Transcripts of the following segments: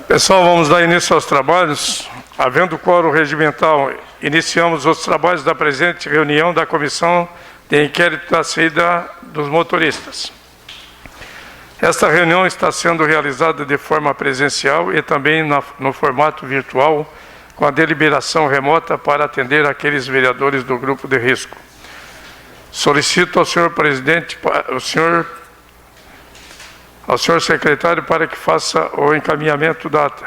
Pessoal, vamos dar início aos trabalhos. Havendo quórum regimental, iniciamos os trabalhos da presente reunião da Comissão de Inquérito da Saída dos Motoristas. Esta reunião está sendo realizada de forma presencial e também no formato virtual, com a deliberação remota para atender aqueles vereadores do grupo de risco. Solicito ao senhor presidente, ao senhor secretário, para que faça o encaminhamento da ata.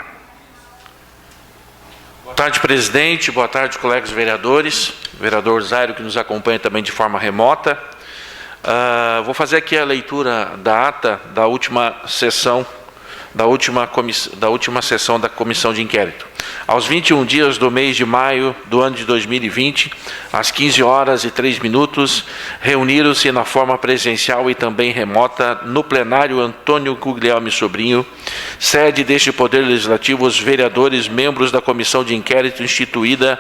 Boa tarde, presidente. Boa tarde, colegas vereadores. Vereador Zairo, que nos acompanha também de forma remota. Vou fazer aqui a leitura da ata da última sessão, da última sessão da Comissão de Inquérito. Aos 21 dias do mês de maio do ano de 2020, às 15h03, reuniram-se na forma presencial e também remota, no plenário Antônio Guglielmi Sobrinho, sede deste Poder Legislativo, os vereadores membros da Comissão de Inquérito instituída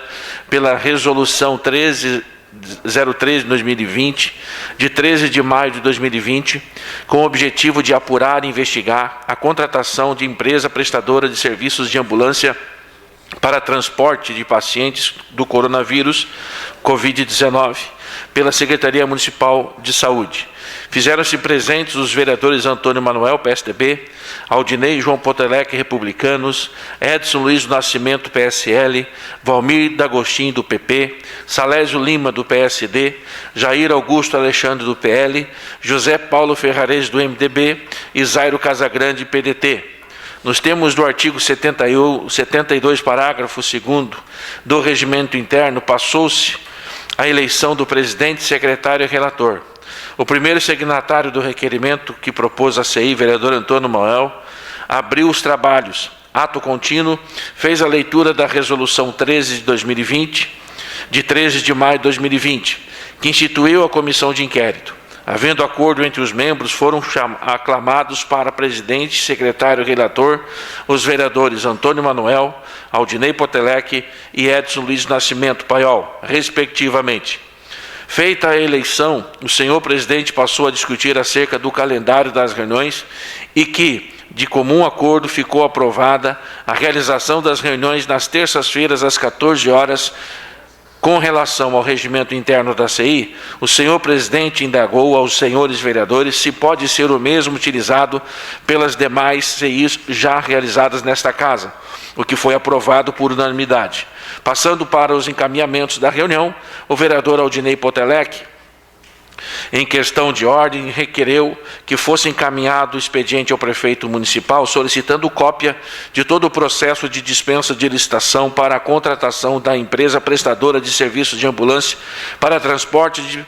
pela Resolução 013 de 2020, de 13 de maio de 2020, com o objetivo de apurar e investigar a contratação de empresa prestadora de serviços de ambulância para transporte de pacientes do coronavírus Covid-19 pela Secretaria Municipal de Saúde. Fizeram-se presentes os vereadores Antônio Manuel, PSDB, Aldinei João Potelec, Republicanos, Edson Luiz do Nascimento, PSL, Valmir D'Agostinho, do PP, Salésio Lima, do PSD, Jair Augusto Alexandre, do PL, José Paulo Ferrares, do MDB e Zairo Casagrande, PDT. Nos termos do artigo 72, parágrafo 2º do Regimento Interno, passou-se a eleição do presidente, secretário e relator. O primeiro signatário do requerimento que propôs a CI, vereador Antônio Manuel, abriu os trabalhos. Ato contínuo, fez a leitura da Resolução 13 de 2020, de 13 de maio de 2020, que instituiu a Comissão de Inquérito. Havendo acordo entre os membros, foram aclamados para presidente, secretário e relator os vereadores Antônio Manuel, Aldinei Potelec e Edson Luiz Nascimento Paiol, respectivamente. Feita a eleição, o senhor presidente passou a discutir acerca do calendário das reuniões e que, de comum acordo, ficou aprovada a realização das reuniões nas terças-feiras às 14 horas. Com relação ao regimento interno da CI, o senhor presidente indagou aos senhores vereadores se pode ser o mesmo utilizado pelas demais CIs já realizadas nesta casa, o que foi aprovado por unanimidade. Passando para os encaminhamentos da reunião, o vereador Aldinei Potelec, em questão de ordem, requereu que fosse encaminhado o expediente ao prefeito municipal, solicitando cópia de todo o processo de dispensa de licitação para a contratação da empresa prestadora de serviços de ambulância para transporte de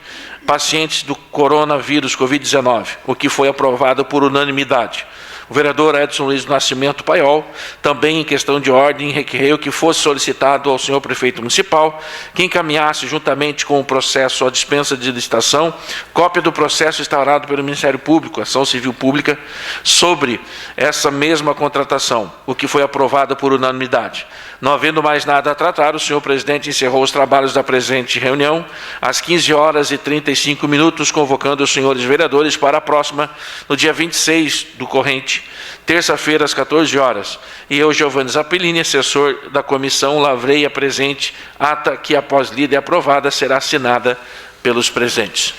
pacientes do coronavírus Covid-19, o que foi aprovado por unanimidade. O vereador Edson Luiz do Nascimento Paiol, também em questão de ordem, requereu que fosse solicitado ao senhor prefeito municipal que encaminhasse, juntamente com o processo à dispensa de licitação, cópia do processo instaurado pelo Ministério Público, Ação Civil Pública, sobre essa mesma contratação, o que foi aprovado por unanimidade. Não havendo mais nada a tratar, o senhor presidente encerrou os trabalhos da presente reunião às 15h35, convocando os senhores vereadores para a próxima, no dia 26 do corrente, terça-feira, às 14 horas. E eu, Giovanni Zappellini, assessor da comissão, lavrei a presente ata que, após lida e aprovada, será assinada pelos presentes.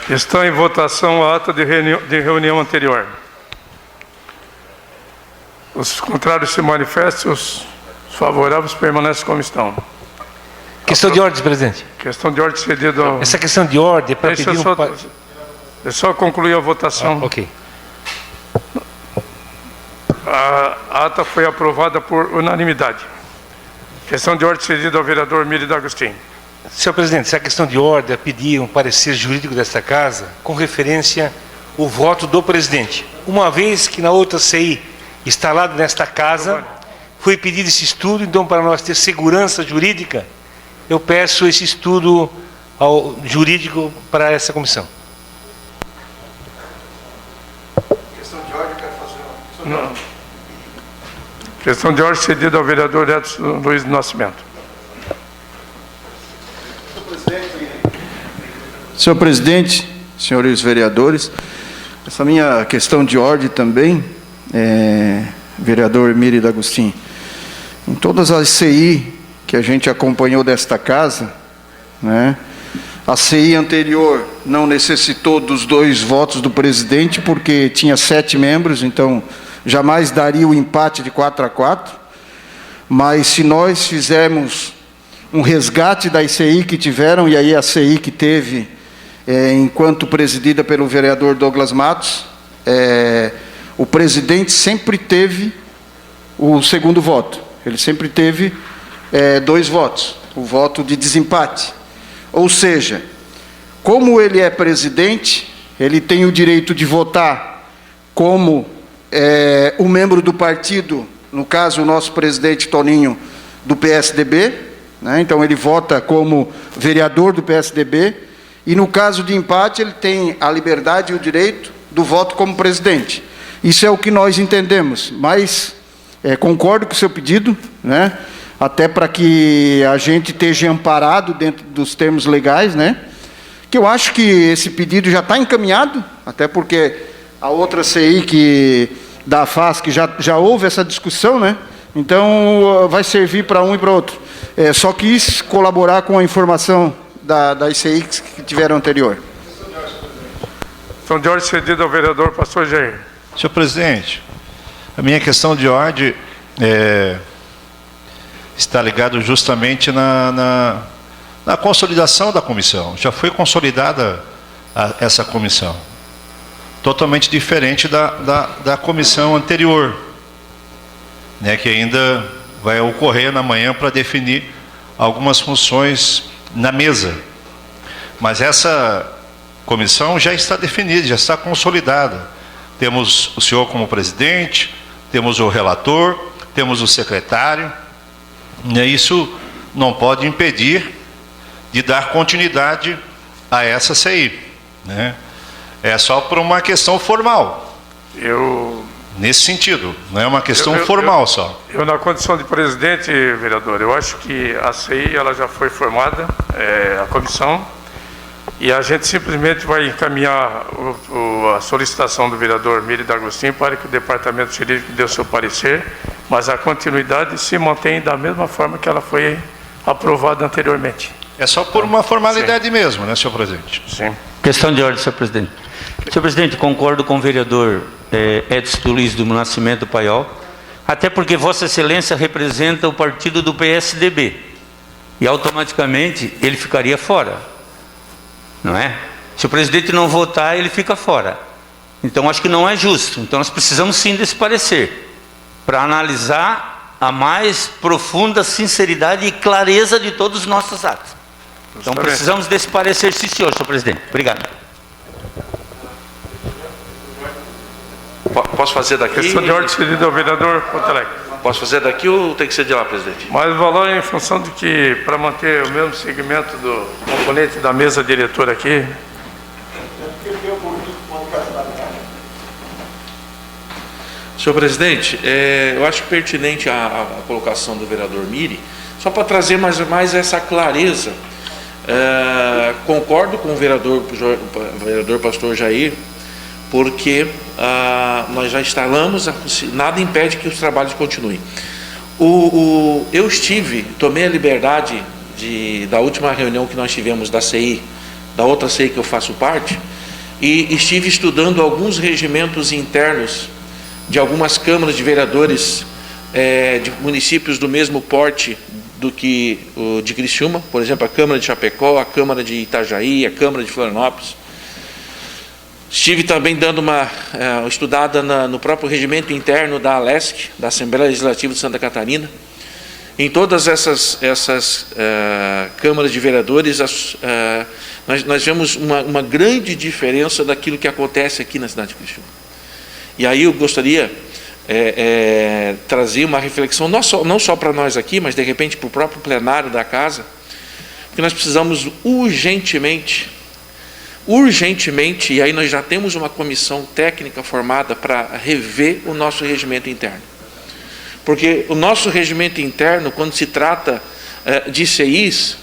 Está em votação a ata de reunião anterior. Os contrários se manifestam, os favoráveis permanecem como estão. Questão de ordem, presidente. Questão de ordem cedida ao... Essa questão de ordem é para pedir É só concluir a votação. Ok. A ata foi aprovada por unanimidade. Questão de ordem cedida ao vereador Miri D'Agostinho. Senhor presidente, essa questão de ordem é pedir um parecer jurídico desta casa com referência ao voto do presidente. Uma vez que na outra CI instalada nesta casa, foi pedido esse estudo, então para nós ter segurança jurídica, eu peço esse estudo jurídico para essa comissão. Questão de ordem, quero fazer uma... Não. Questão de ordem cedida ao vereador Edson Luiz do Nascimento. Senhor presidente, senhores vereadores, essa minha questão de ordem também vereador Miri D'Agostin. Em todas as CI que a gente acompanhou desta casa, né, a CI anterior não necessitou dos 2 votos do presidente, porque tinha 7 membros, então jamais daria o empate de 4-4. Mas se nós fizermos um resgate da CI que tiveram, e aí a CI que teve, enquanto presidida pelo vereador Douglas Matos, o presidente sempre teve o segundo voto. Ele sempre teve 2 votos, o voto de desempate. Ou seja, como ele é presidente, ele tem o direito de votar como o membro do partido, no caso o nosso presidente Toninho, do PSDB, né? Então ele vota como vereador do PSDB, e no caso de empate ele tem a liberdade e o direito do voto como presidente. Isso é o que nós entendemos, mas concordo com o seu pedido, né? Até para que a gente esteja amparado dentro dos termos legais, né? Que eu acho que esse pedido já está encaminhado, até porque a outra CI da AFASC já houve essa discussão, né? Então vai servir para um e para outro. Só quis colaborar com a informação das CI que tiveram anterior. Questão de ordem cedida ao vereador Pastor Jair. Senhor presidente, a minha questão de ordem está ligado justamente na consolidação da comissão. Já foi consolidada essa comissão, totalmente diferente da comissão anterior, né, que ainda vai ocorrer na manhã para definir algumas funções na mesa. Mas essa comissão já está definida, já está consolidada. Temos o senhor como presidente, temos o relator, temos o secretário. Isso não pode impedir de dar continuidade a essa CI, né? É só por uma questão formal. Nesse sentido, não é uma questão formal só. Eu, na condição de presidente, vereador, eu acho que a CI ela já foi formada, a comissão, e a gente simplesmente vai encaminhar a solicitação do vereador Miri D'Agostin para que o departamento jurídico dê o seu parecer, mas a continuidade se mantém da mesma forma que ela foi aprovada anteriormente. É só por uma formalidade mesmo, né, senhor presidente? Sim. Questão de ordem, senhor presidente. Senhor presidente, concordo com o vereador Edson Luiz do Nascimento Paiol, até porque Vossa Excelência representa o partido do PSDB, e automaticamente ele ficaria fora, não é? Se o presidente não votar, ele fica fora. Então acho que não é justo. Então nós precisamos sim desse parecer, para analisar a mais profunda sinceridade e clareza de todos os nossos atos. Então precisamos desse parecer, sim senhor presidente. Obrigado. Posso fazer daqui? Questão de ordem cedida ao vereador Pontelec. Posso fazer daqui ou tem que ser de lá, presidente? Mas o valor é em função de que, para manter o mesmo segmento do componente da mesa diretora aqui. Senhor presidente, eu acho pertinente a colocação do vereador Miri, só para trazer mais essa clareza. Concordo com o vereador Pastor Jair, porque nós já instalamos, nada impede que os trabalhos continuem. Eu tomei a liberdade da última reunião que nós tivemos da CI, da outra CI que eu faço parte, e estive estudando alguns regimentos internos de algumas câmaras de vereadores de municípios do mesmo porte do que o de Criciúma, por exemplo, a Câmara de Chapecó, a Câmara de Itajaí, a Câmara de Florianópolis. Estive também dando uma estudada no próprio regimento interno da ALESC, da Assembleia Legislativa de Santa Catarina. Em todas essas câmaras de vereadores, nós vemos uma grande diferença daquilo que acontece aqui na cidade de Criciúma. E aí eu gostaria trazer uma reflexão, não só para nós aqui, mas de repente para o próprio plenário da casa, que nós precisamos urgentemente, e aí nós já temos uma comissão técnica formada para rever o nosso regimento interno. Porque o nosso regimento interno, quando se trata de CIs,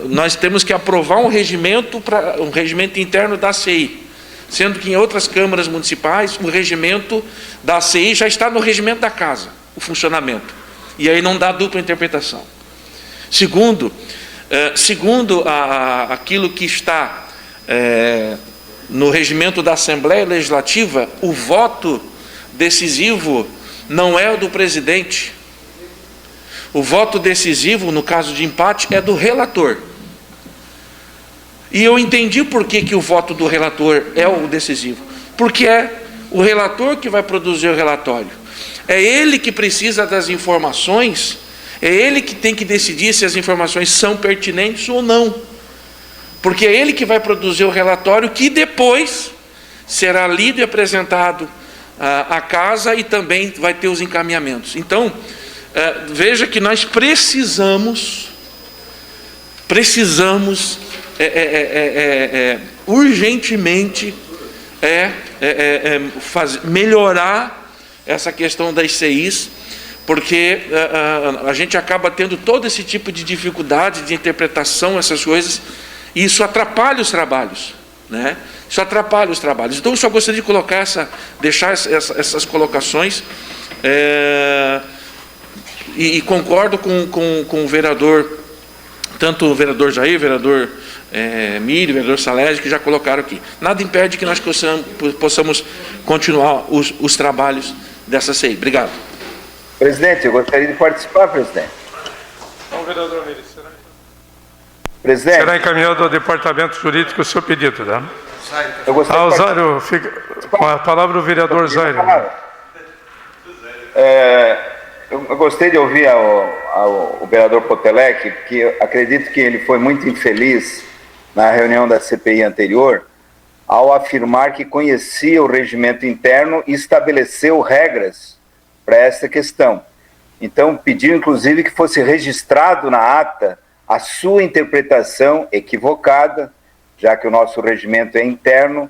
nós temos que aprovar um regimento interno da CI, sendo que em outras câmaras municipais o regimento da ACI já está no regimento da casa, o funcionamento, e aí não dá dupla interpretação. Segundo, aquilo que está no regimento da Assembleia Legislativa, o voto decisivo não é o do presidente. O voto decisivo, no caso de empate, é do relator. E eu entendi por que o voto do relator é o decisivo. Porque é o relator que vai produzir o relatório. É ele que precisa das informações, é ele que tem que decidir se as informações são pertinentes ou não. Porque é ele que vai produzir o relatório que depois será lido e apresentado à casa e também vai ter os encaminhamentos. Então, veja que nós precisamos urgentemente melhorar essa questão das CIs, porque a gente acaba tendo todo esse tipo de dificuldade de interpretação, essas coisas, e isso atrapalha os trabalhos, né? Isso atrapalha os trabalhos. Então, eu só gostaria de deixar essas colocações, e concordo com o vereador, tanto o vereador Jair, o vereador Miri, o vereador Salésio, que já colocaram aqui. Nada impede que nós possamos continuar os trabalhos dessa CI. Obrigado. Presidente, eu gostaria de participar, presidente. Então, vereador Miri, presidente, será encaminhado ao departamento jurídico o seu pedido, tá? eu gostaria de Zário, fica com a palavra o vereador Zário. Eu gostei de ouvir o vereador Potelec, porque acredito que ele foi muito infeliz na reunião da CPI anterior, ao afirmar que conhecia o regimento interno e estabeleceu regras para essa questão. Então, pediu inclusive que fosse registrado na ata a sua interpretação equivocada, já que o nosso regimento é interno,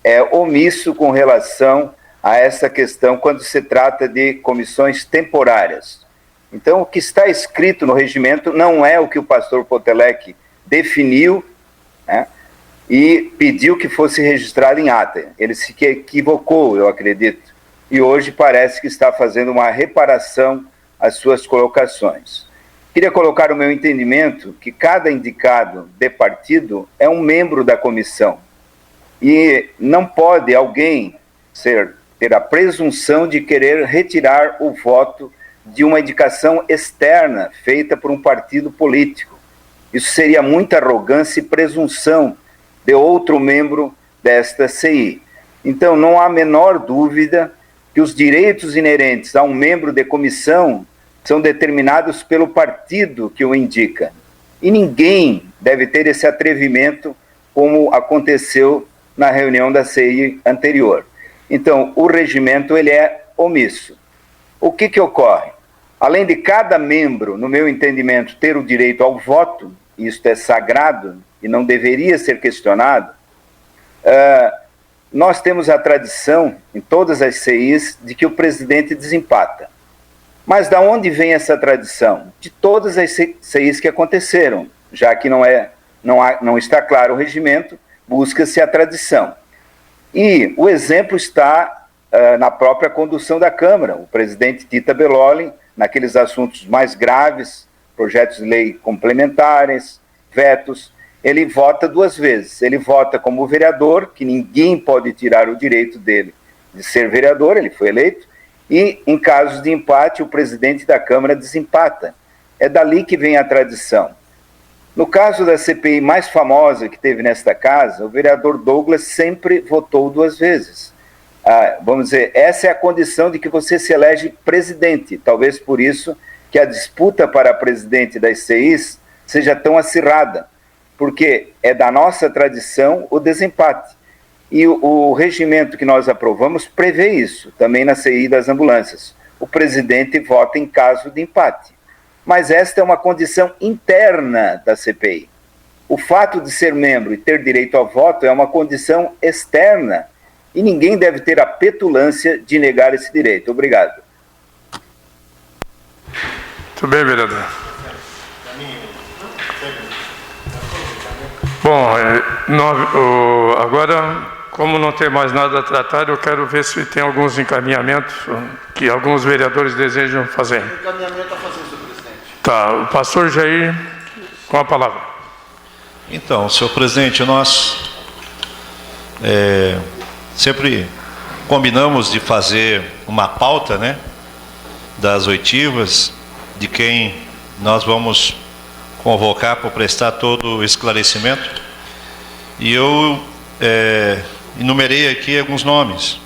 é omisso com relação a essa questão quando se trata de comissões temporárias. Então, o que está escrito no regimento não é o que o pastor Potelec definiu, né, e pediu que fosse registrado em ata. Ele se equivocou, eu acredito, e hoje parece que está fazendo uma reparação às suas colocações. Queria colocar o meu entendimento que cada indicado de partido é um membro da comissão, e não pode alguém ter a presunção de querer retirar o voto de uma indicação externa feita por um partido político. Isso seria muita arrogância e presunção de outro membro desta CI. Então, não há a menor dúvida que os direitos inerentes a um membro de comissão são determinados pelo partido que o indica. E ninguém deve ter esse atrevimento como aconteceu na reunião da CI anterior. Então, o regimento ele é omisso. O que ocorre? Além de cada membro, no meu entendimento, ter o direito ao voto, isto é sagrado e não deveria ser questionado, nós temos a tradição, em todas as CIs, de que o presidente desempata. Mas da onde vem essa tradição? De todas as CIs que aconteceram, já que não está claro o regimento, busca-se a tradição. E o exemplo está na própria condução da Câmara. O presidente Tita Belloli, naqueles assuntos mais graves, projetos de lei complementares, vetos, ele vota duas vezes. Ele vota como vereador, que ninguém pode tirar o direito dele de ser vereador, ele foi eleito, e em casos de empate, o presidente da Câmara desempata. É dali que vem a tradição. No caso da CPI mais famosa que teve nesta casa, o vereador Douglas sempre votou duas vezes. Vamos dizer, essa é a condição de que você se elege presidente. Talvez por isso que a disputa para presidente das CIs seja tão acirrada, porque é da nossa tradição o desempate. E o regimento que nós aprovamos prevê isso, também na CI das ambulâncias. O presidente vota em caso de empate. Mas esta é uma condição interna da CPI. O fato de ser membro e ter direito ao voto é uma condição externa, e ninguém deve ter a petulância de negar esse direito. Obrigado. Muito bem, vereador. Bom, agora como não tem mais nada a tratar, eu quero ver se tem alguns encaminhamentos que alguns vereadores desejam fazer. Encaminhamento a fazer, senhor presidente. Tá, o pastor Jair, com a palavra. Então, senhor presidente, nós sempre combinamos de fazer uma pauta, né, das oitivas, de quem nós vamos convocar para prestar todo o esclarecimento. E eu enumerei aqui alguns nomes,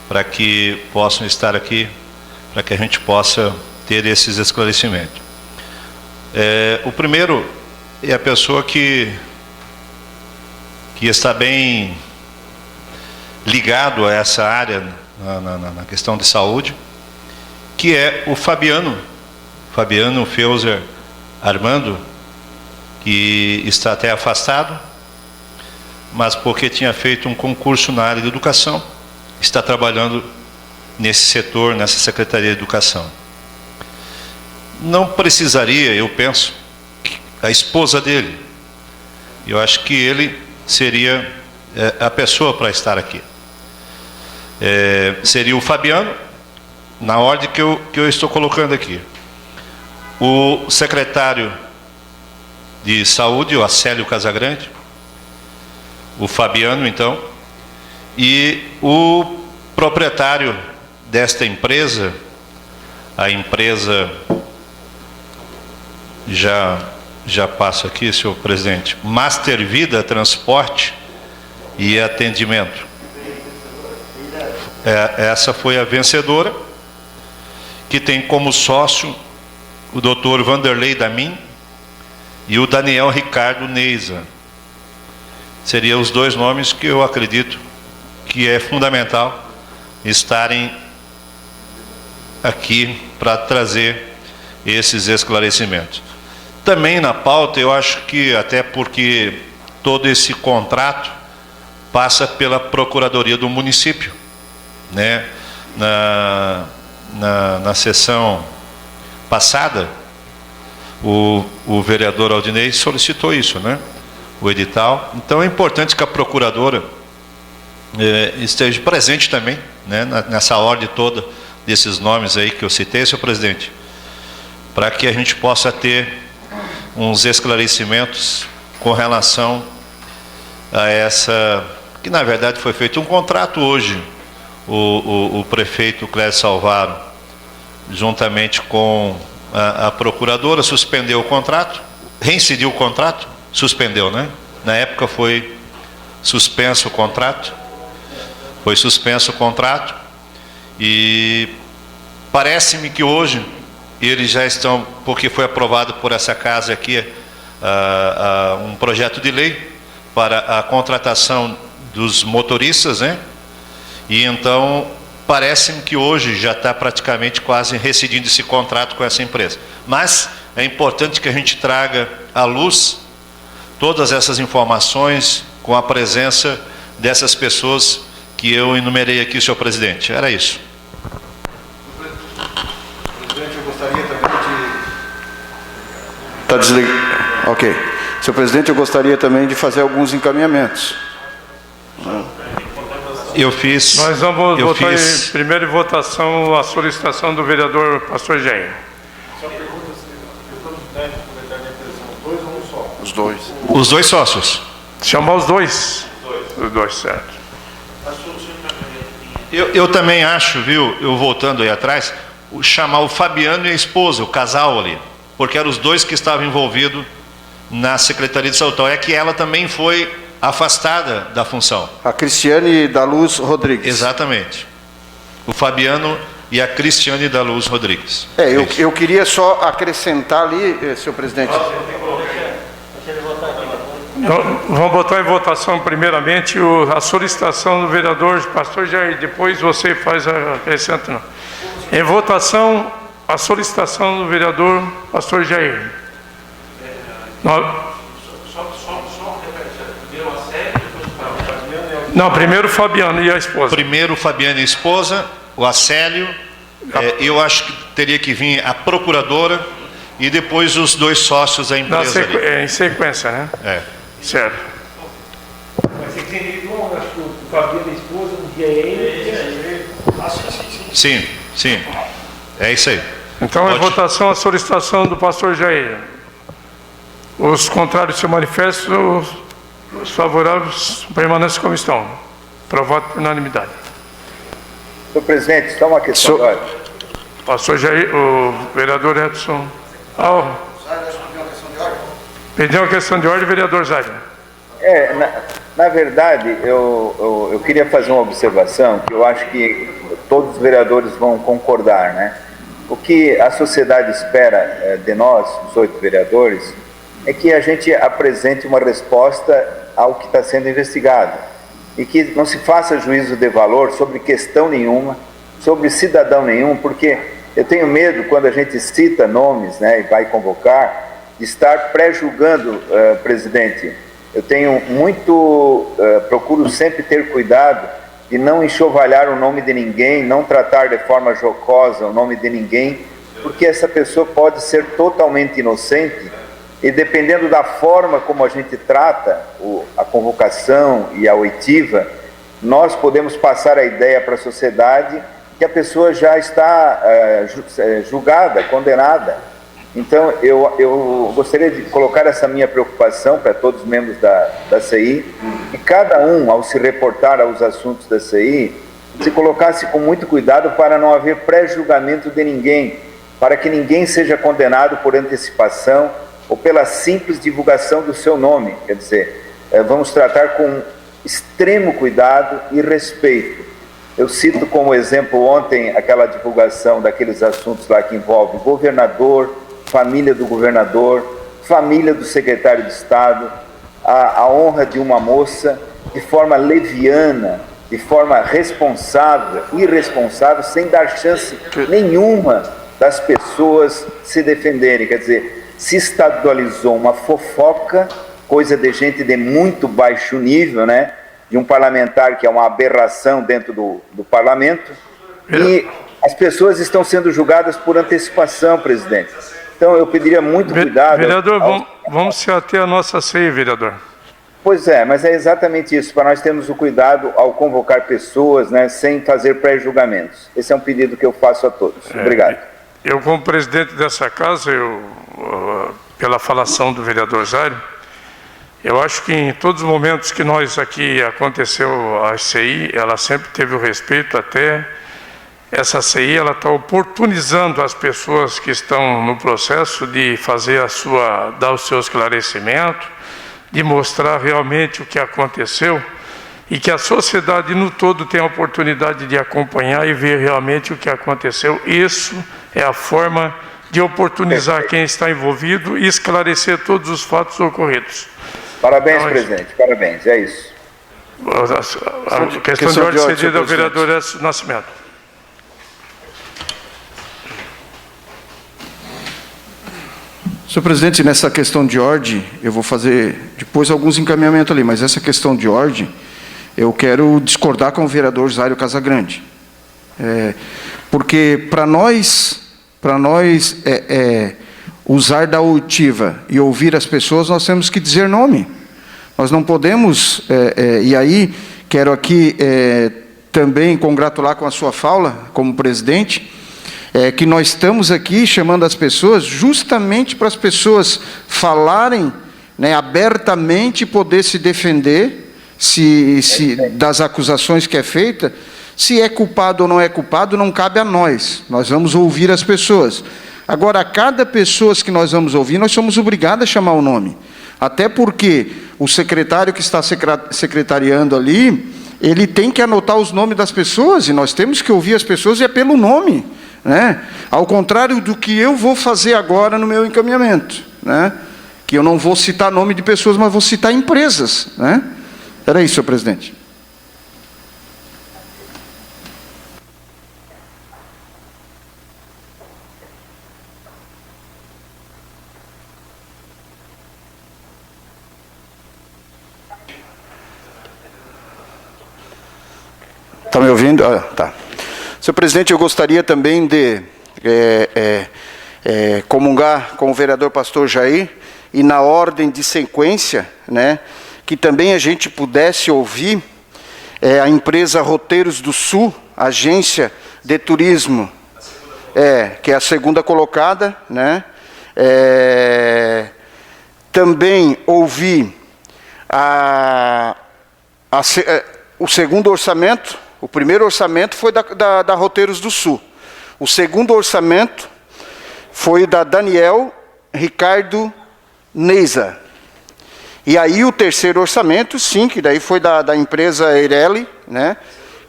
para que possam estar aqui, para que a gente possa ter esses esclarecimentos. O primeiro é a pessoa que está bem ligado a essa área na questão de saúde, que é o Fabiano Feuser Armando, que está até afastado, mas porque tinha feito um concurso na área de educação, está trabalhando nesse setor, nessa Secretaria de Educação. Não precisaria, eu penso, a esposa dele. Eu acho que ele seria a pessoa para estar aqui. Seria o Fabiano, na ordem que eu estou colocando aqui. O secretário de Saúde, o Acélio Casagrande, o Fabiano, então, e o proprietário desta empresa, a empresa, já passo aqui, senhor presidente, Master Vida Transporte e Atendimento. Essa foi a vencedora, que tem como sócio o Dr. Vanderlei Damin e o Daniel Ricardo Neiza. Seriam os dois nomes que eu acredito que é fundamental estarem aqui para trazer esses esclarecimentos. Também na pauta, eu acho que, até porque todo esse contrato passa pela Procuradoria do Município, né? Na sessão passada, o vereador Aldinei solicitou isso, né? O edital. Então é importante que a procuradora esteja presente também, né? Nessa ordem toda desses nomes aí que eu citei, senhor presidente, para que a gente possa ter uns esclarecimentos com relação a essa, que na verdade foi feito um contrato hoje. O prefeito Clécio Salvaro, juntamente com a procuradora, suspendeu o contrato, reincidiu o contrato, suspendeu, né? Na época foi suspenso o contrato, e parece-me que hoje eles já estão, porque foi aprovado por essa casa aqui um projeto de lei para a contratação dos motoristas, né? E então parece-me que hoje já está praticamente quase rescindindo esse contrato com essa empresa. Mas é importante que a gente traga à luz todas essas informações com a presença dessas pessoas que eu enumerei aqui, senhor presidente. Era isso. Presidente, eu gostaria também de... Está desligado? Ok. Senhor presidente, eu gostaria também de fazer alguns encaminhamentos. Eu fiz... Nós vamos botar em primeira votação a solicitação do vereador pastor Jair. Os dois. Os dois sócios. Chamar os dois. Os dois, certo. Eu também acho, viu, eu voltando aí atrás, chamar o Fabiano e a esposa, o casal ali, porque eram os dois que estavam envolvidos na Secretaria de Saúde. Então, é que ela também foi afastada da função. A Cristiane da Luz Rodrigues. Exatamente. O Fabiano e a Cristiane da Luz Rodrigues. Eu queria só acrescentar ali, senhor presidente. Vamos botar em votação primeiramente a solicitação do vereador pastor Jair, depois você faz a acrescenta. Em votação, a solicitação do vereador pastor Jair. Não, primeiro o Fabiano e a esposa. Primeiro o Fabiano e a esposa, o Acélio, eu acho que teria que vir a procuradora e depois os dois sócios da empresa. Em sequência, né? É. Certo. Mas você tem o Fabiana, esposa, um dia ele. Sim, sim. É isso aí. Então, em Pode. votação, a solicitação do pastor Jair. Os contrários se manifestam, os favoráveis permanecem como estão. Aprovado por unanimidade. Senhor presidente, só uma questão de ordem. Pastor Jair, o vereador Edson. Pediu uma questão de ordem, vereador Zaida. Na verdade, eu queria fazer uma observação que eu acho que todos os vereadores vão concordar, né? O que a sociedade espera de nós, os 8 vereadores, é que a gente apresente uma resposta ao que está sendo investigado e que não se faça juízo de valor sobre questão nenhuma, sobre cidadão nenhum, porque eu tenho medo, quando a gente cita nomes, né, e vai convocar, de estar pré-julgando, presidente. Eu tenho procuro sempre ter cuidado de não enxovalhar o nome de ninguém, não tratar de forma jocosa o nome de ninguém, porque essa pessoa pode ser totalmente inocente e, dependendo da forma como a gente trata a convocação e a oitiva, nós podemos passar a ideia para a sociedade que a pessoa já está julgada, condenada. Então, eu gostaria de colocar essa minha preocupação para todos os membros da CI, e cada um, ao se reportar aos assuntos da CI, se colocasse com muito cuidado para não haver pré-julgamento de ninguém, para que ninguém seja condenado por antecipação ou pela simples divulgação do seu nome. Quer dizer, vamos tratar com extremo cuidado e respeito. Eu cito como exemplo ontem aquela divulgação daqueles assuntos lá que envolve governador, família do governador, família do secretário de Estado, a honra de uma moça, de forma leviana, de forma responsável, irresponsável, sem dar chance nenhuma das pessoas se defenderem. Quer dizer, se estadualizou uma fofoca, coisa de gente de muito baixo nível, né? De um parlamentar que é uma aberração dentro do parlamento, e as pessoas estão sendo julgadas por antecipação, presidente. Então, eu pediria muito cuidado. Vereador, vamos se ater à nossa CI, vereador. Pois é, mas é exatamente isso, para nós termos o cuidado ao convocar pessoas, né, sem fazer pré-julgamentos. Esse é um pedido que eu faço a todos. Obrigado. Eu, como presidente dessa casa, pela falação do vereador Zário, eu acho que em todos os momentos que nós aqui aconteceu a CI, ela sempre teve o respeito. Até essa CI, ela está oportunizando as pessoas que estão no processo de fazer dar o seu esclarecimento, de mostrar realmente o que aconteceu, e que a sociedade no todo tenha a oportunidade de acompanhar e ver realmente o que aconteceu. Isso é a forma de oportunizar quem está envolvido e esclarecer todos os fatos ocorridos. Parabéns, então, presidente, parabéns, é isso. A questão de ordem cedida ao vereador Edson Nascimento. Senhor presidente, nessa questão de ordem, eu vou fazer depois alguns encaminhamentos ali, mas essa questão de ordem, eu quero discordar com o vereador Zário Casagrande. Porque para nós usar da oitiva e ouvir as pessoas, nós temos que dizer nome. Nós não podemos, e aí quero aqui também congratular com a sua fala, como presidente, que nós estamos aqui chamando as pessoas justamente para as pessoas falarem, né, abertamente, poder se defender das acusações que é feita. Se é culpado ou não é culpado, não cabe a nós. Nós vamos ouvir as pessoas. Agora, a cada pessoa que nós vamos ouvir, nós somos obrigados a chamar o nome. Até porque o secretário que está secretariando ali, ele tem que anotar os nomes das pessoas, e nós temos que ouvir as pessoas, e é pelo nome, né? Ao contrário do que eu vou fazer agora no meu encaminhamento, né? Que eu não vou citar nome de pessoas, mas vou citar empresas, né? Era isso, senhor presidente. Está me ouvindo? Ah, tá. Senhor presidente, eu gostaria também de comungar com o vereador pastor Jair, e na ordem de sequência, né, que também a gente pudesse ouvir é a empresa Roteiros do Sul, agência de turismo, que é a segunda colocada, né? Também ouvi o segundo orçamento. O primeiro orçamento foi da Roteiros do Sul. O segundo orçamento foi da Daniel Ricardo Neiza. E aí o terceiro orçamento, sim, que daí foi da empresa Eireli, né,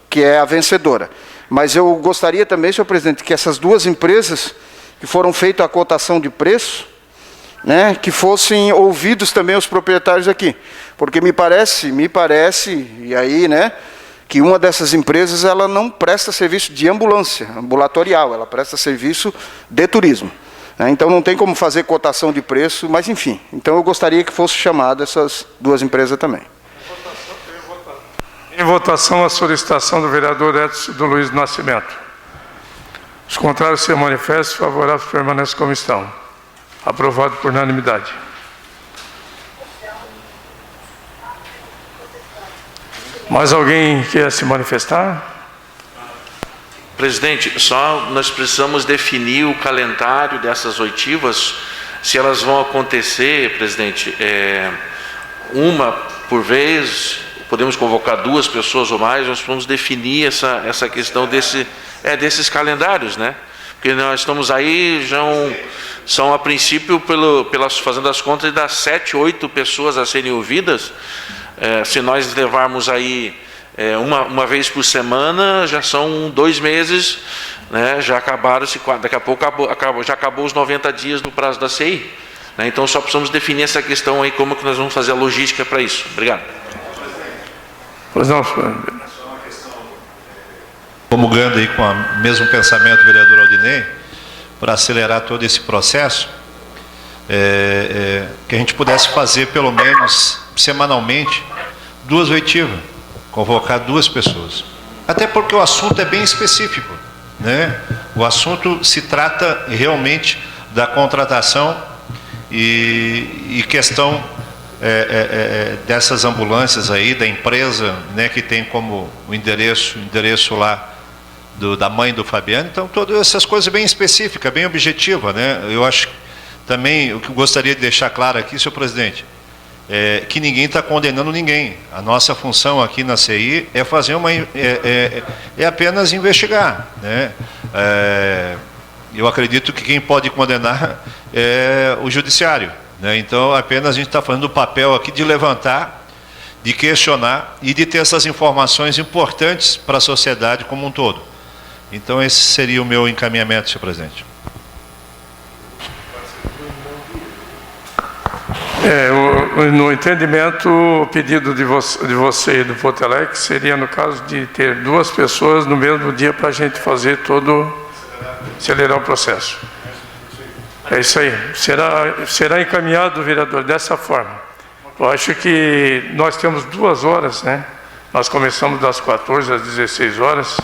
que é a vencedora. Mas eu gostaria também, senhor presidente, que essas duas empresas que foram feitas a cotação de preço, né, que fossem ouvidos também os proprietários aqui. Porque me parece, e aí, né, que uma dessas empresas ela não presta serviço de ambulância, ambulatorial, ela presta serviço de turismo. Então não tem como fazer cotação de preço, mas enfim. Então eu gostaria que fosse chamado essas duas empresas também. Em votação, a solicitação do vereador Edson do Luiz Nascimento. Os contrários se manifestam, favoráveis permanecem como estão. Aprovado por unanimidade. Mais alguém quer se manifestar? Presidente, só nós precisamos definir o calendário dessas oitivas, se elas vão acontecer, presidente, uma por vez, podemos convocar 2 pessoas ou mais, nós vamos definir essa questão desses calendários, né? Porque nós estamos aí, são a princípio, fazendo as contas, das 7, 8 pessoas a serem ouvidas. Se nós levarmos aí uma vez por semana, já são 2 meses, né? Já acabaram-se, daqui a pouco já acabou os 90 dias do prazo da CI, né? Então só precisamos definir essa questão aí, como que nós vamos fazer a logística para isso. Obrigado. Pois não, comungando aí com o mesmo pensamento do vereador Aldinei, para acelerar todo esse processo, que a gente pudesse fazer pelo menos semanalmente 2 oitivas, convocar 2 pessoas. Até porque o assunto é bem específico, né? O assunto se trata realmente da contratação e questão dessas ambulâncias aí, da empresa, né, que tem como o endereço lá da mãe do Fabiano. Então, todas essas coisas bem específicas, bem objetivas, né? Eu acho também, o que eu gostaria de deixar claro aqui, senhor presidente, que ninguém está condenando ninguém. A nossa função aqui na CI é fazer é apenas investigar, né? Eu acredito que quem pode condenar é o judiciário, né? Então, apenas a gente está fazendo o papel aqui de levantar, de questionar e de ter essas informações importantes para a sociedade como um todo. Então, esse seria o meu encaminhamento, senhor presidente. No entendimento, o pedido de você e do Potelec seria, no caso, de ter 2 pessoas no mesmo dia para a gente fazer acelerar o processo. É isso aí. Será encaminhado, vereador, dessa forma. Eu acho que nós temos 2 horas, né? Nós começamos das 14 às 16 horas.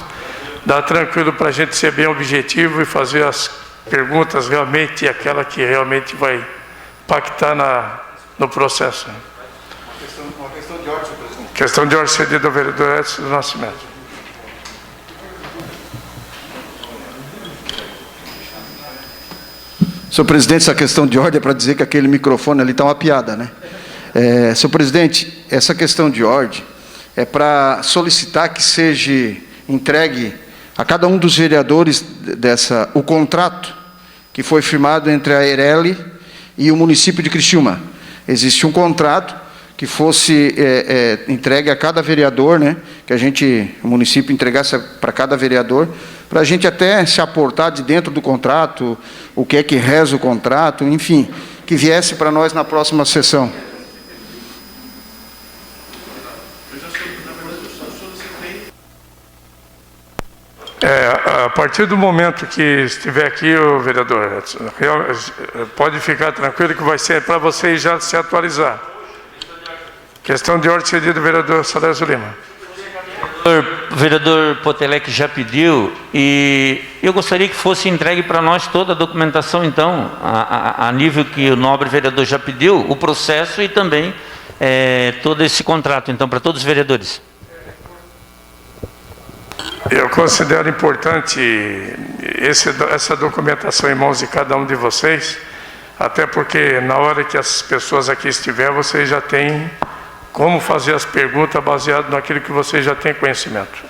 Dá tranquilo para a gente ser bem objetivo e fazer as perguntas realmente, aquela que realmente vai impactar no processo. Uma questão de ordem, senhor presidente. Questão de ordem cedida ao vereador Edson do Nascimento. Senhor presidente, essa questão de ordem é para dizer que aquele microfone ali está uma piada, né? Senhor presidente, essa questão de ordem é para solicitar que seja entregue a cada um dos vereadores o contrato que foi firmado entre a Eireli e o município de Criciúma. Existe um contrato que fosse entregue a cada vereador, né? Que o município entregasse para cada vereador, para a gente até se aportar de dentro do contrato, o que é que reza o contrato, enfim, que viesse para nós na próxima sessão. A partir do momento que estiver aqui, o vereador, pode ficar tranquilo que vai ser para vocês já se atualizar. Questão de ordem cedida do vereador Salésio Lima. O vereador Potelec já pediu e eu gostaria que fosse entregue para nós toda a documentação, então, a nível que o nobre vereador já pediu, o processo e também todo esse contrato, então, para todos os vereadores. Eu considero importante essa documentação em mãos de cada um de vocês, até porque na hora que as pessoas aqui estiverem, vocês já têm como fazer as perguntas baseado naquilo que vocês já têm conhecimento.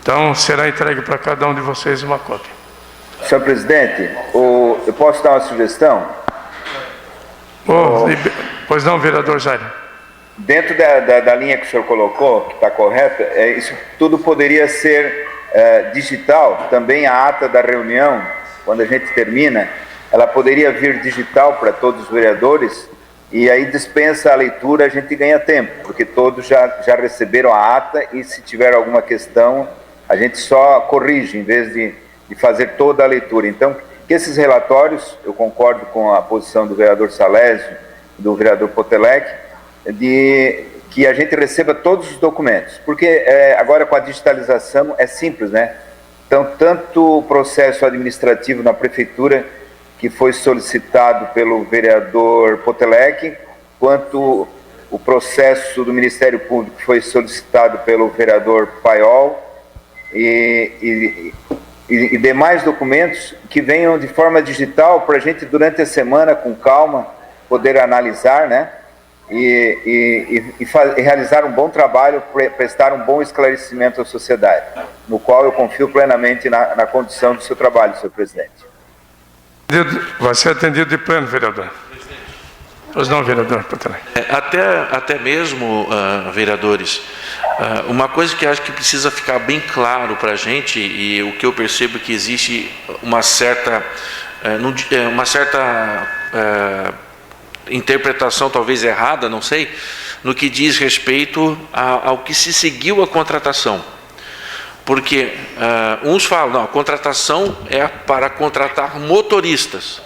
Então, será entregue para cada um de vocês uma cópia. Senhor presidente, eu posso dar uma sugestão? Pois não, vereador Jair. Dentro da linha que o senhor colocou, que está correta, isso tudo poderia ser digital. Também a ata da reunião, quando a gente termina, ela poderia vir digital para todos os vereadores, e aí dispensa a leitura, a gente ganha tempo, porque todos já receberam a ata, e se tiver alguma questão, a gente só corrige, em vez de fazer toda a leitura. Então, que esses relatórios, eu concordo com a posição do vereador Salésio, do vereador Potelec, de que a gente receba todos os documentos, porque agora com a digitalização é simples, né? Então, tanto o processo administrativo na prefeitura, que foi solicitado pelo vereador Potelec, quanto o processo do Ministério Público, que foi solicitado pelo vereador Paiol, e demais documentos que venham de forma digital para a gente, durante a semana, com calma, poder analisar, né? E realizar um bom trabalho, prestar um bom esclarecimento à sociedade, no qual eu confio plenamente na condição do seu trabalho, senhor presidente. Vai ser atendido de plano, vereador. Pois não, vereador. Até mesmo, vereadores, uma coisa que acho que precisa ficar bem claro para a gente, e o que eu percebo que existe uma certa interpretação talvez errada, não sei, no que diz respeito ao que se seguiu a contratação. Porque uns falam, não, a contratação é para contratar motoristas,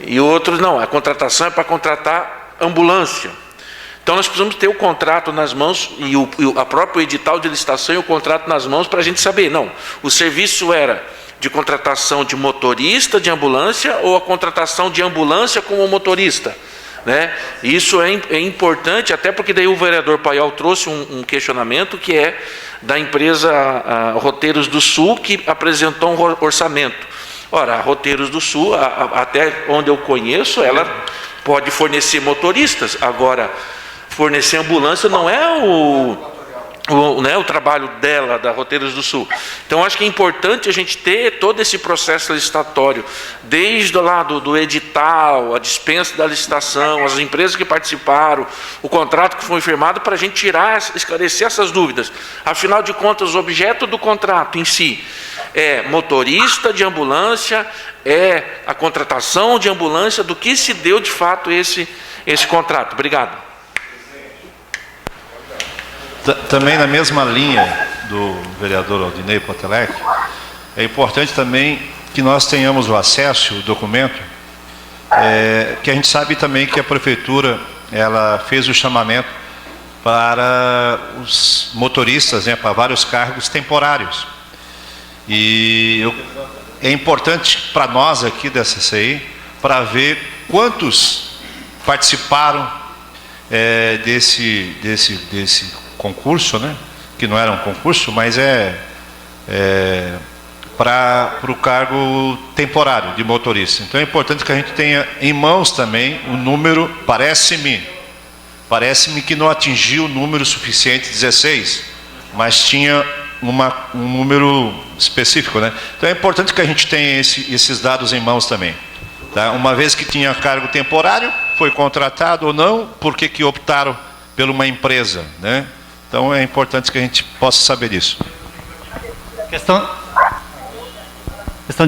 e outros não, a contratação é para contratar ambulância. Então nós precisamos ter o contrato nas mãos, e a próprio edital de licitação e o contrato nas mãos, para a gente saber, não, o serviço era de contratação de motorista de ambulância ou a contratação de ambulância como motorista, né? Isso é importante, até porque daí o vereador Paiol trouxe um questionamento, que é da empresa Roteiros do Sul, que apresentou um orçamento. Ora, a Roteiros do Sul, até onde eu conheço, ela pode fornecer motoristas. Agora, fornecer ambulância não é o trabalho dela, da Roteiros do Sul. Então, acho que é importante a gente ter todo esse processo licitatório, desde lá do edital, a dispensa da licitação, as empresas que participaram, o contrato que foi firmado, para a gente esclarecer essas dúvidas. Afinal de contas, o objeto do contrato em si é motorista de ambulância, é a contratação de ambulância, do que se deu de fato esse contrato. Obrigado. Também na mesma linha do vereador Aldinei Potelec, é importante também que nós tenhamos o acesso ao documento, que a gente sabe também que a prefeitura ela fez o chamamento para os motoristas, né, para vários cargos temporários. E é importante para nós aqui da CCI, para ver quantos participaram desse concurso, né? Que não era um concurso, mas para o cargo temporário de motorista. Então é importante que a gente tenha em mãos também o número, parece-me que não atingiu o número suficiente, 16, mas tinha um número específico, né? Então é importante que a gente tenha esses dados em mãos também, tá? Uma vez que tinha cargo temporário, foi contratado ou não, por que optaram por uma empresa, né? Então é importante que a gente possa saber disso. Questão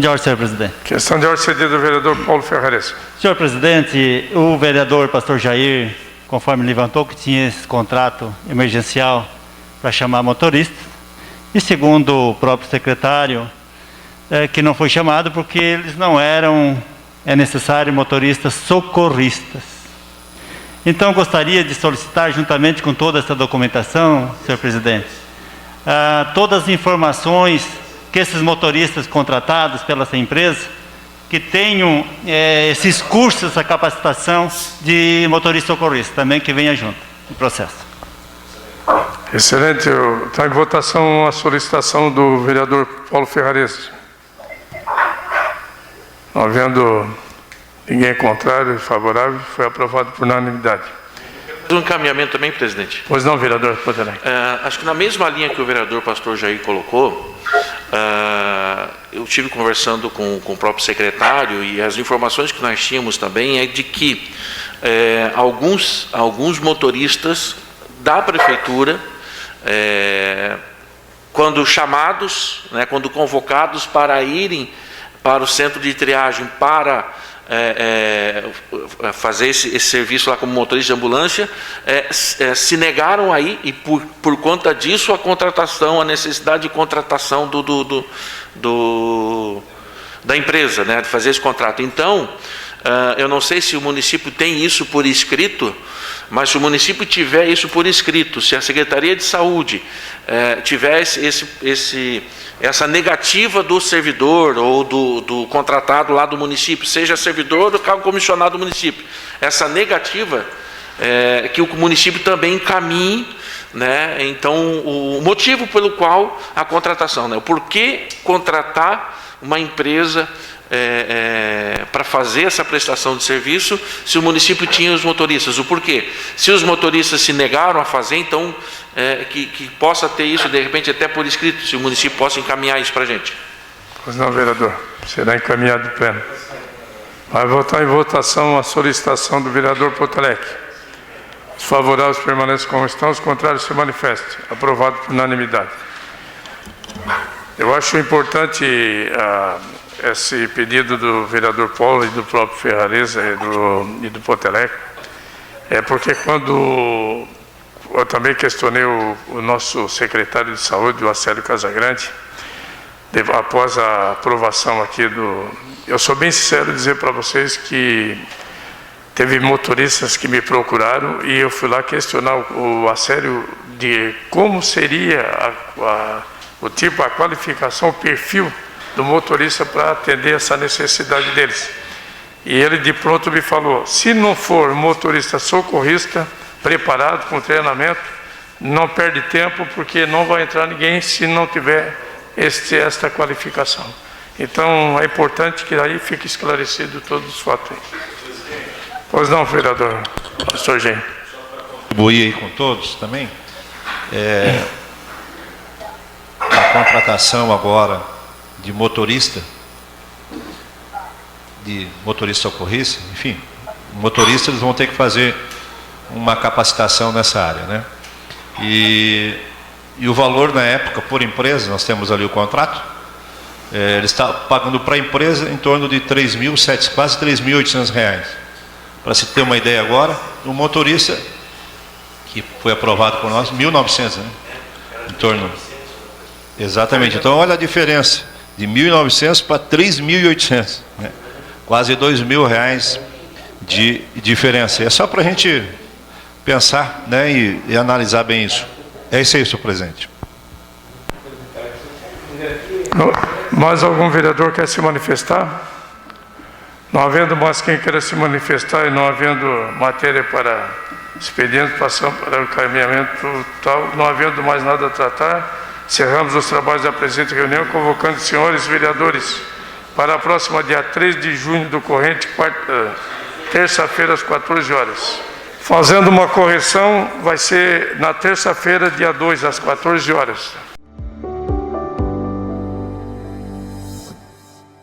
de ordem, senhor presidente. Questão de ordem cedida do vereador Paulo Ferrares. Senhor presidente, o vereador pastor Jair, conforme levantou, que tinha esse contrato emergencial para chamar motoristas, e segundo o próprio secretário, que não foi chamado porque eles não eram, necessário, motoristas socorristas. Então, gostaria de solicitar, juntamente com toda essa documentação, senhor presidente, todas as informações que esses motoristas contratados pela essa empresa, que tenham esses cursos, essa capacitação de motorista socorrista, também que venha junto no processo. Excelente. Está em votação a solicitação do vereador Paulo Ferrarese. Não havendo ninguém contrário e favorável, foi aprovado por unanimidade. Um encaminhamento também, presidente. Pois não, vereador Potelec. Acho que na mesma linha que o vereador pastor Jair colocou, eu estive conversando com o próprio secretário e as informações que nós tínhamos também é de que alguns motoristas da prefeitura, quando chamados, né, quando convocados para irem para o centro de triagem para fazer esse serviço lá como motorista de ambulância, se negaram aí, e por conta disso a contratação, a necessidade de contratação da empresa, né, de fazer esse contrato. Então, eu não sei se o município tem isso por escrito, mas se o município tiver isso por escrito, se a Secretaria de Saúde tiver essa negativa do servidor ou do contratado lá do município, seja servidor ou cargo comissionado do município, essa negativa que o município também encaminhe, né, então o motivo pelo qual a contratação, né, o porquê contratar uma empresa para fazer essa prestação de serviço se o município tinha os motoristas, o porquê? Se os motoristas se negaram a fazer, então que possa ter isso de repente até por escrito, se o município possa encaminhar isso para a gente. Pois não, vereador, será encaminhado de pleno. Vai votar em votação a solicitação do vereador Potelec. Os favoráveis permanecem como estão, os contrários se manifestem. Aprovado por unanimidade. Eu acho importante esse pedido do vereador Paulo e do próprio Ferrarese e do Potelec, porque quando eu também questionei o nosso secretário de saúde, o Acélio Casagrande, após a aprovação aqui eu sou bem sincero dizer para vocês que teve motoristas que me procuraram e eu fui lá questionar o Acélio de como seria o tipo, a qualificação, o perfil do motorista para atender essa necessidade deles. E ele de pronto me falou, se não for motorista socorrista, preparado com treinamento, não perde tempo, porque não vai entrar ninguém se não tiver esta qualificação. Então é importante que aí fique esclarecido todos os fatos aí. Pois não, vereador pastor Jair. Contribuir aí com todos também. A contratação agora de motorista socorrista, enfim, motoristas eles vão ter que fazer uma capacitação nessa área, né? E o valor na época por empresa, nós temos ali o contrato, ele está pagando para a empresa em torno de quase R$3.800. Para se ter uma ideia agora, o motorista que foi aprovado por nós, 1.900, né? Em torno. Exatamente. Então olha a diferença de 1.900 para 3.800, né? Quase R$2.000 de diferença. É só para a gente pensar, né, e analisar bem isso. É isso aí, senhor presidente. Mais algum vereador quer se manifestar? Não havendo mais quem queira se manifestar e não havendo matéria para expediente, passamos para o encaminhamento tal, não havendo mais nada a tratar, encerramos os trabalhos da presente reunião, convocando os senhores vereadores para a próxima dia 3 de junho do corrente, terça-feira às 14 horas. Fazendo uma correção, vai ser na terça-feira, dia 2, às 14 horas.